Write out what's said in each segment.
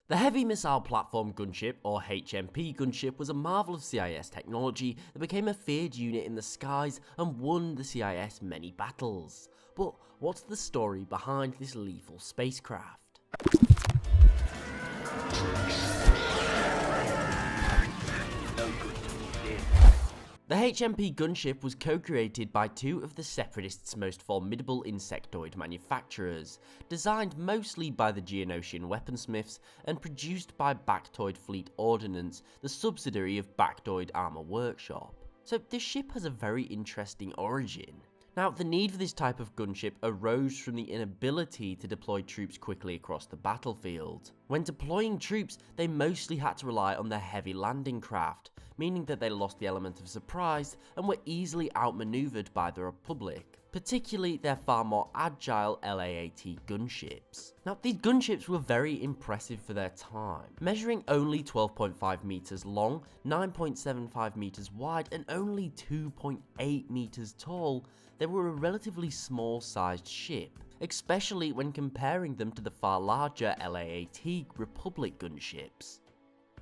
The Heavy Missile Platform Gunship, or HMP gunship, was a marvel of CIS technology that became a feared unit in the skies and won the CIS many battles. But what's the story behind this lethal spacecraft? The HMP Gunship was co-created by two of the Separatists' most formidable insectoid manufacturers, designed mostly by the Geonosian weaponsmiths and produced by Bactoid Fleet Ordnance, the subsidiary of Bactoid Armour Workshop. So this ship has a very interesting origin. Now, the need for this type of gunship arose from the inability to deploy troops quickly across the battlefield. When deploying troops, they mostly had to rely on their heavy landing craft, meaning that they lost the element of surprise and were easily outmaneuvered by the Republic, particularly their far more agile LAAT gunships. Now, these gunships were very impressive for their time. Measuring only 12.5 meters long, 9.75 meters wide, and only 2.8 meters tall, they were a relatively small-sized ship, especially when comparing them to the far larger LAAT Republic gunships.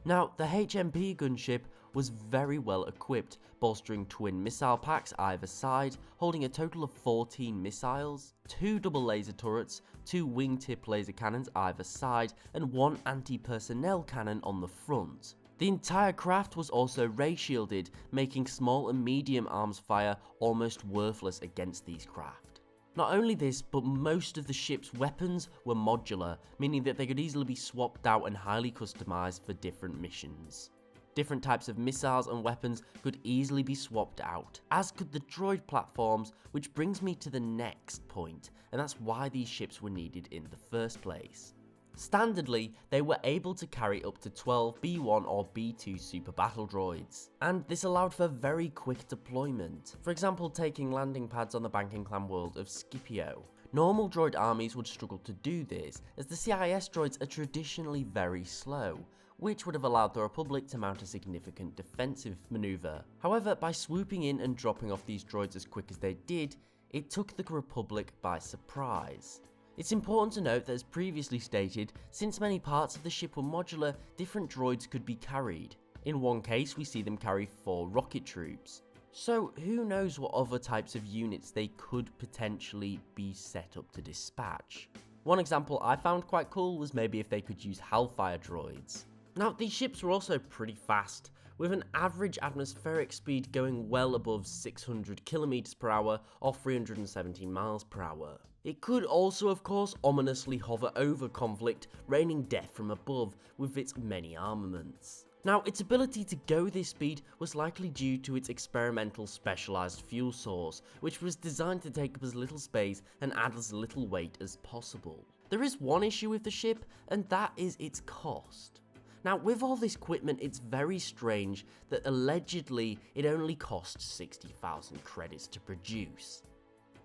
Now, the HMP gunship was very well equipped, bolstering twin missile packs either side, holding a total of 14 missiles, 2 double laser turrets, 2 wingtip laser cannons either side, and 1 anti-personnel cannon on the front. The entire craft was also ray shielded, making small and medium arms fire almost worthless against these craft. Not only this, but most of the ship's weapons were modular, meaning that they could easily be swapped out and highly customized for different missions. Different types of missiles and weapons could easily be swapped out, as could the droid platforms, which brings me to the next point, and that's why these ships were needed in the first place. Standardly, they were able to carry up to 12 B1 or B2 super battle droids, and this allowed for very quick deployment, for example taking landing pads on the banking clan world of Scipio. Normal droid armies would struggle to do this, as the CIS droids are traditionally very slow, which would have allowed the Republic to mount a significant defensive maneuver. However, by swooping in and dropping off these droids as quick as they did, it took the Republic by surprise. It's important to note that, as previously stated, since many parts of the ship were modular, different droids could be carried. In one case, we see them carry 4 rocket troops. So who knows what other types of units they could potentially be set up to dispatch. One example I found quite cool was maybe if they could use Hellfire droids. Now, these ships were also pretty fast, with an average atmospheric speed going well above 600 km per hour or 317 miles per hour. It could also, of course, ominously hover over conflict, raining death from above with its many armaments. Now, its ability to go this speed was likely due to its experimental specialized fuel source, which was designed to take up as little space and add as little weight as possible. There is one issue with the ship, and that is its cost. Now, with all this equipment, it's very strange that allegedly it only costs 60,000 credits to produce.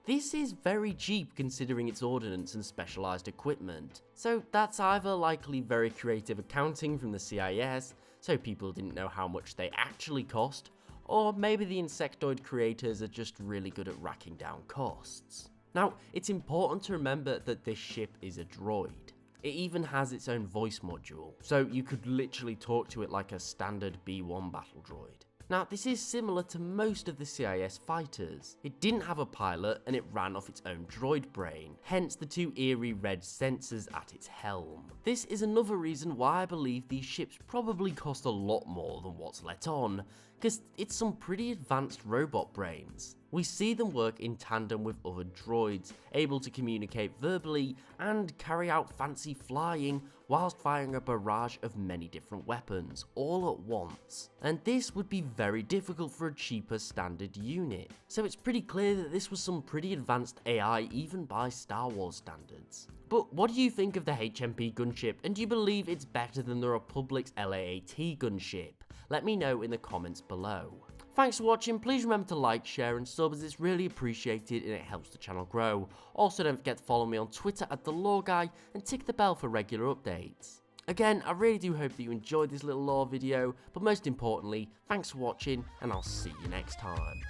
This is very cheap considering its ordnance and specialized equipment, so that's either likely very creative accounting from the CIS, so people didn't know how much they actually cost, or maybe the insectoid creators are just really good at racking down costs. Now, it's important to remember that this ship is a droid. It even has its own voice module, so you could literally talk to it like a standard B1 battle droid. Now, this is similar to most of the CIS fighters. It didn't have a pilot and it ran off its own droid brain, hence the 2 eerie red sensors at its helm. This is another reason why I believe these ships probably cost a lot more than what's let on, because it's some pretty advanced robot brains. We see them work in tandem with other droids, able to communicate verbally and carry out fancy flying whilst firing a barrage of many different weapons, all at once. And this would be very difficult for a cheaper standard unit. So it's pretty clear that this was some pretty advanced AI even by Star Wars standards. But what do you think of the HMP gunship, and do you believe it's better than the Republic's LAAT gunship? Let me know in the comments below. Thanks for watching. Please remember to like, share and sub, as it's really appreciated and it helps the channel grow. Also, don't forget to follow me on Twitter at @TheLoreGuy and tick the bell for regular updates. Again, I really do hope that you enjoyed this little lore video, but most importantly, thanks for watching and I'll see you next time.